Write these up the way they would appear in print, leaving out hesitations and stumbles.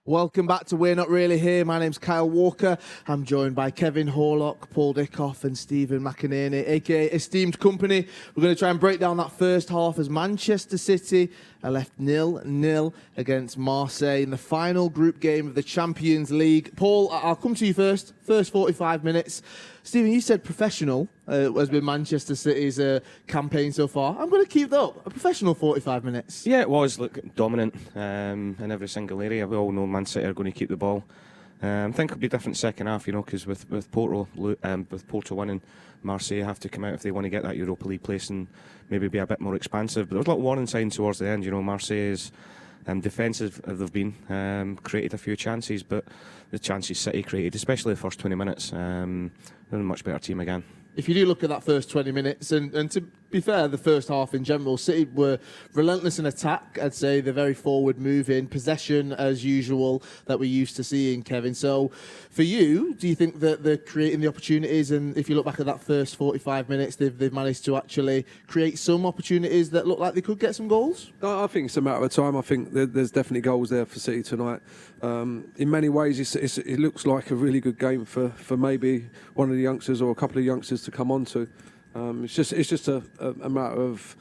Welcome back to We're Not Really Here. My name's Kyle Walker. I'm joined by Kevin Horlock, Paul Dickoff and Stephen McInerney, aka Esteemed Company. We're going to try and break down that first half as Manchester City are left 0-0 against Marseille in the final group game of the Champions League. Paul, I'll come to you first. First 45 minutes. Stephen, you said professional has been Manchester City's campaign so far. I'm going to keep that up. A professional 45 minutes. Yeah, it was. Look, dominant in every single area. We all know Man City are going to keep the ball. I think it'll be a different second half, because with Porto winning, Marseille have to come out if they want to get that Europa League place and maybe be a bit more expansive. But there was a lot of warning signs towards the end. Marseille's defensive they've been, created a few chances, but the chances City created, especially the first 20 minutes, they're a much better team again. If you do look at that first 20 minutes, and to be fair, the first half in general, City were relentless in attack. I'd say they're very forward moving, possession as usual that we're used to seeing, Kevin. So for you, do you think that they're creating the opportunities? And if you look back at that first 45 minutes, they've managed to actually create some opportunities that look like they could get some goals? I think it's a matter of time. I think there's definitely goals there for City tonight. In many ways, it looks like a really good game for maybe one of the youngsters or a couple of youngsters to come on to. It's just a matter of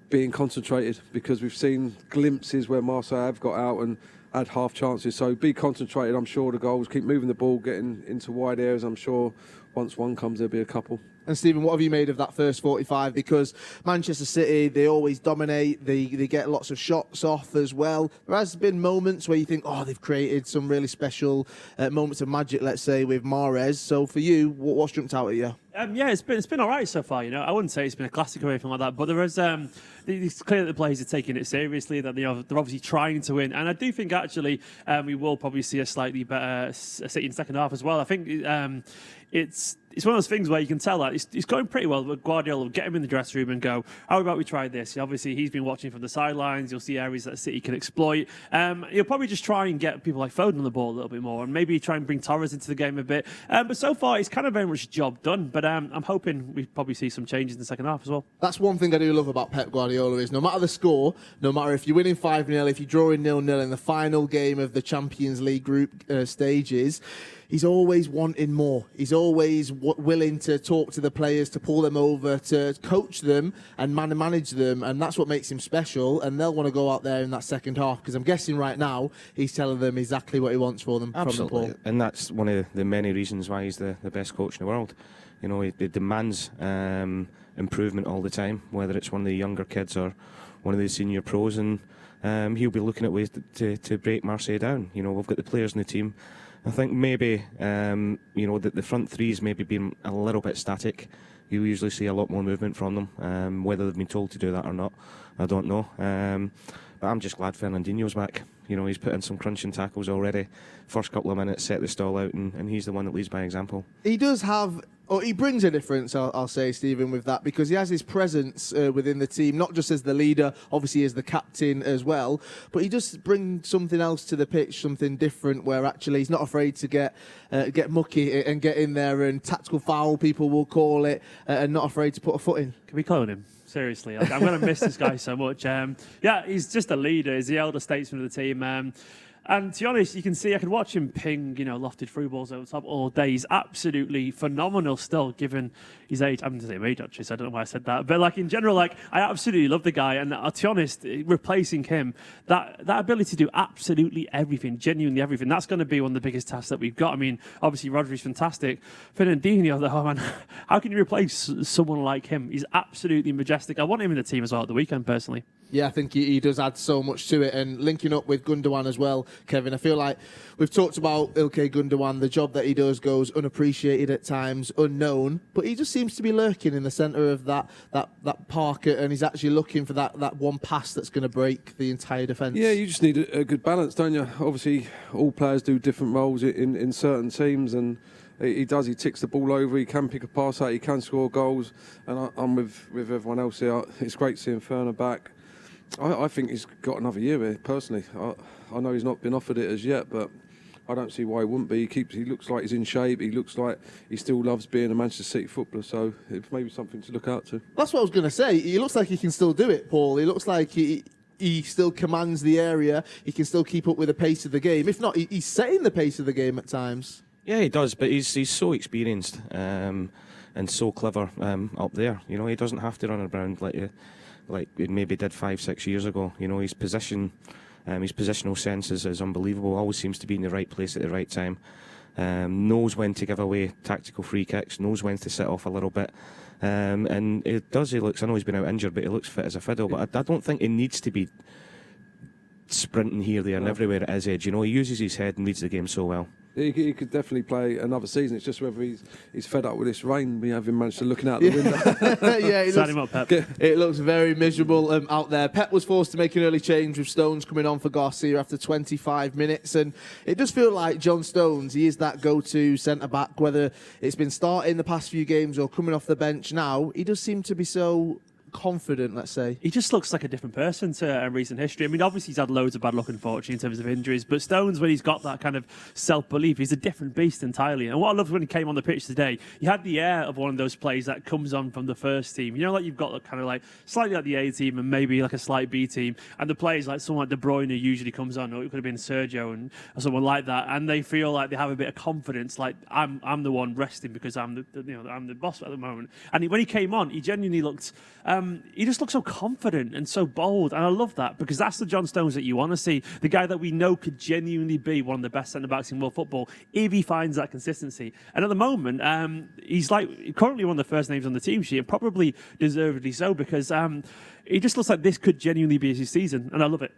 being concentrated, because we've seen glimpses where Marseille have got out and had half chances. So be concentrated. I'm sure the goals, keep moving the ball, getting into wide areas. I'm sure once one comes, there'll be a couple. And Stephen, what have you made of that first 45? Because Manchester City, they always dominate. They get lots of shots off as well. There has been moments where you think, they've created some really special moments of magic, let's say, with Mahrez. So for you, what's jumped out at you? Yeah, it's been all right so far. I wouldn't say it's been a classic or anything like that, but there is it's clear that the players are taking it seriously. That they're obviously trying to win, and I do think actually we will probably see a slightly better City in the second half as well. I think it's one of those things where you can tell that he's going pretty well. But Guardiola will get him in the dressing room and go, "How about we try this?" Obviously, he's been watching from the sidelines. You'll see areas that City can exploit. He'll probably just try and get people like Foden on the ball a little bit more, and maybe try and bring Torres into the game a bit. But so far, he's kind of very much job done. But I'm hoping we probably see some changes in the second half as well. That's one thing I do love about Pep Guardiola is no matter the score, no matter if you're winning 5-0, if you're drawing 0-0 in the final game of the Champions League group stages, he's always wanting more. He's always willing to talk to the players, to pull them over, to coach them and manage them, and that's what makes him special. And they'll want to go out there in that second half, because I'm guessing right now he's telling them exactly what he wants for them. Absolutely. From the And that's one of the many reasons why he's the best coach in the world. He demands improvement all the time, whether it's one of the younger kids or one of the senior pros, and he'll be looking at ways to break Marseille down. We've got the players in the team. I think maybe that the front three's maybe been a little bit static. You usually see a lot more movement from them. Whether they've been told to do that or not, I don't know. But I'm just glad Fernandinho's back. He's put in some crunching tackles already. First couple of minutes, set the stall out, and he's the one that leads by example. He does have, or he brings a difference, I'll say, Stephen, with that, because he has his presence within the team, not just as the leader, obviously as the captain as well, but he does bring something else to the pitch, something different, where actually he's not afraid to get mucky and get in there, and tactical foul, people will call it, and not afraid to put a foot in. Can we clone him? Seriously, I'm going to miss this guy so much. He's just a leader. He's the elder statesman of the team. And to be honest, you can see I could watch him ping, lofted through balls over the top all day. He's absolutely phenomenal still, given his age. I'm going to say age, actually, so I don't know why I said that. But in general, I absolutely love the guy. And to be honest, replacing him, that ability to do absolutely everything, genuinely everything, that's going to be one of the biggest tasks that we've got. I mean, obviously, Rodri's fantastic. Fernandinho, man, how can you replace someone like him? He's absolutely majestic. I want him in the team as well at the weekend, personally. Yeah, I think he does add so much to it. And linking up with Gundogan as well, Kevin, I feel like we've talked about Ilkay Gundogan. The job that he does goes unappreciated at times, unknown, but he just seems to be lurking in the centre of that park, and he's actually looking for that one pass that's going to break the entire defence. Yeah, you just need a good balance, don't you? Obviously, all players do different roles in certain teams, and he does. He ticks the ball over. He can pick a pass out. He can score goals. And I'm with everyone else here. It's great seeing Ferner back. I think he's got another year here, personally. I know he's not been offered it as yet, but I don't see why he wouldn't be. He looks like he's in shape. He looks like he still loves being a Manchester City footballer, so it's maybe something to look out to. That's what I was going to say. He looks like he can still do it, Paul. He looks like he still commands the area. He can still keep up with the pace of the game. If not, he's setting the pace of the game at times. Yeah, he does, but he's so experienced and so clever up there. You know, he doesn't have to run around like he maybe did 5-6 years ago. You know, his positional sense is unbelievable. Always seems to be in the right place at the right time. Knows when to give away tactical free kicks. Knows when to sit off a little bit. And it does. He looks. I know he's been out injured, but he looks fit as a fiddle. But I don't think he needs to be sprinting here, there, and everywhere at his edge. You know, he uses his head and reads the game so well. He could definitely play another season. It's just whether he's fed up with this rain. We haven't managed to looking out the window. Yeah, Sign him up, Pep. It looks very miserable out there. Pep was forced to make an early change with Stones coming on for Garcia after 25 minutes. And it does feel like John Stones, he is that go-to centre-back, whether it's been starting the past few games or coming off the bench now. He does seem to be so confident, let's say. He just looks like a different person to recent history. I mean, obviously he's had loads of bad luck, unfortunately, in terms of injuries, but Stones, when he's got that kind of self-belief, he's a different beast entirely. And what I loved when he came on the pitch today, he had the air of one of those players that comes on from the first team. You know, like you've got kind of like slightly like the A team and maybe like a slight B team, and the players like someone like De Bruyne usually comes on, or it could have been Sergio or someone like that, and they feel like they have a bit of confidence, like I'm the one resting because I'm the boss at the moment. And when he came on, he genuinely looked, he just looked so confident and so bold, and I love that because that's the John Stones that you want to see, the guy that we know could genuinely be one of the best centre-backs in world football if he finds that consistency. And at the moment, he's like currently one of the first names on the team sheet, and probably deservedly so, because he just looks like this could genuinely be his season, and I love it.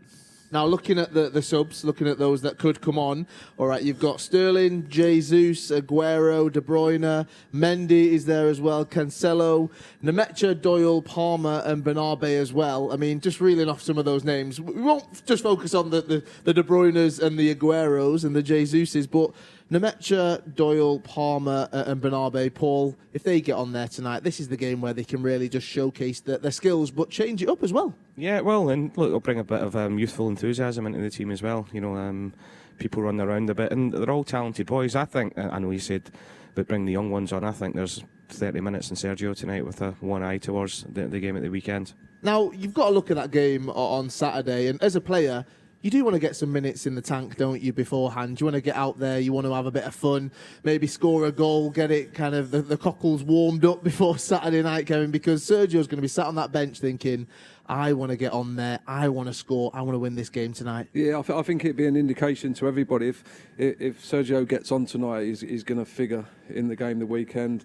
Now, looking at the subs, looking at those that could come on, all right, you've got Sterling, Jesus, Aguero, De Bruyne, Mendy is there as well, Cancelo, Nemecha, Doyle, Palmer, and Bernabé as well. I mean, just reeling off some of those names. We won't just focus on the De Bruynes and the Agueros and the Jesuses, but Nemecha, Doyle, Palmer, and Bernabé, Paul, if they get on there tonight, this is the game where they can really just showcase their skills, but change it up as well. Yeah, well, and look, it'll bring a bit of youthful enthusiasm into the team as well. You know, people run around a bit, and they're all talented boys. I think, I know you said, but bring the young ones on. I think there's 30 minutes in Sergio tonight with one eye towards the game at the weekend. Now, you've got to look at that game on Saturday, and as a player, you do want to get some minutes in the tank, don't you, beforehand? You want to get out there, you want to have a bit of fun, maybe score a goal, get it kind of the cockles warmed up before Saturday night, Kevin, because Sergio's going to be sat on that bench thinking, I want to get on there, I want to score, I want to win this game tonight. Yeah, I think it'd be an indication to everybody if Sergio gets on tonight, he's going to figure in the game the weekend.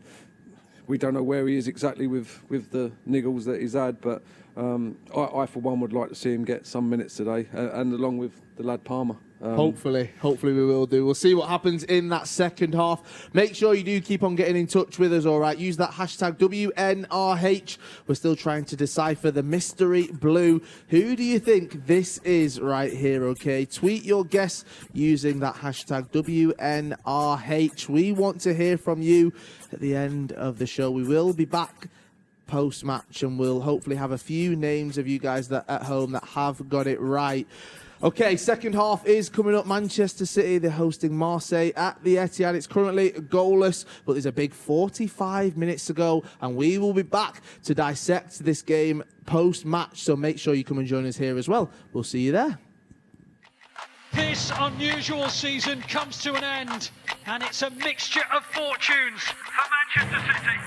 We don't know where he is exactly with the niggles that he's had, but I for one would like to see him get some minutes today, and along with the lad Palmer. Hopefully we will do. We'll see what happens in that second half. Make sure you do keep on getting in touch with us, all right? Use that hashtag WNRH. We're still trying to decipher the mystery blue. Who do you think this is right here, okay? Tweet your guess using that hashtag WNRH. We want to hear from you at the end of the show. We will be back post-match, and we'll hopefully have a few names of you guys that at home that have got it right. Okay, second half is coming up. Manchester City, they're hosting Marseille at the Etihad. It's currently goalless, but there's a big 45 minutes to go, and we will be back to dissect this game post-match, so make sure you come and join us here as well. We'll see you there. This unusual season comes to an end, and it's a mixture of fortunes for Manchester City.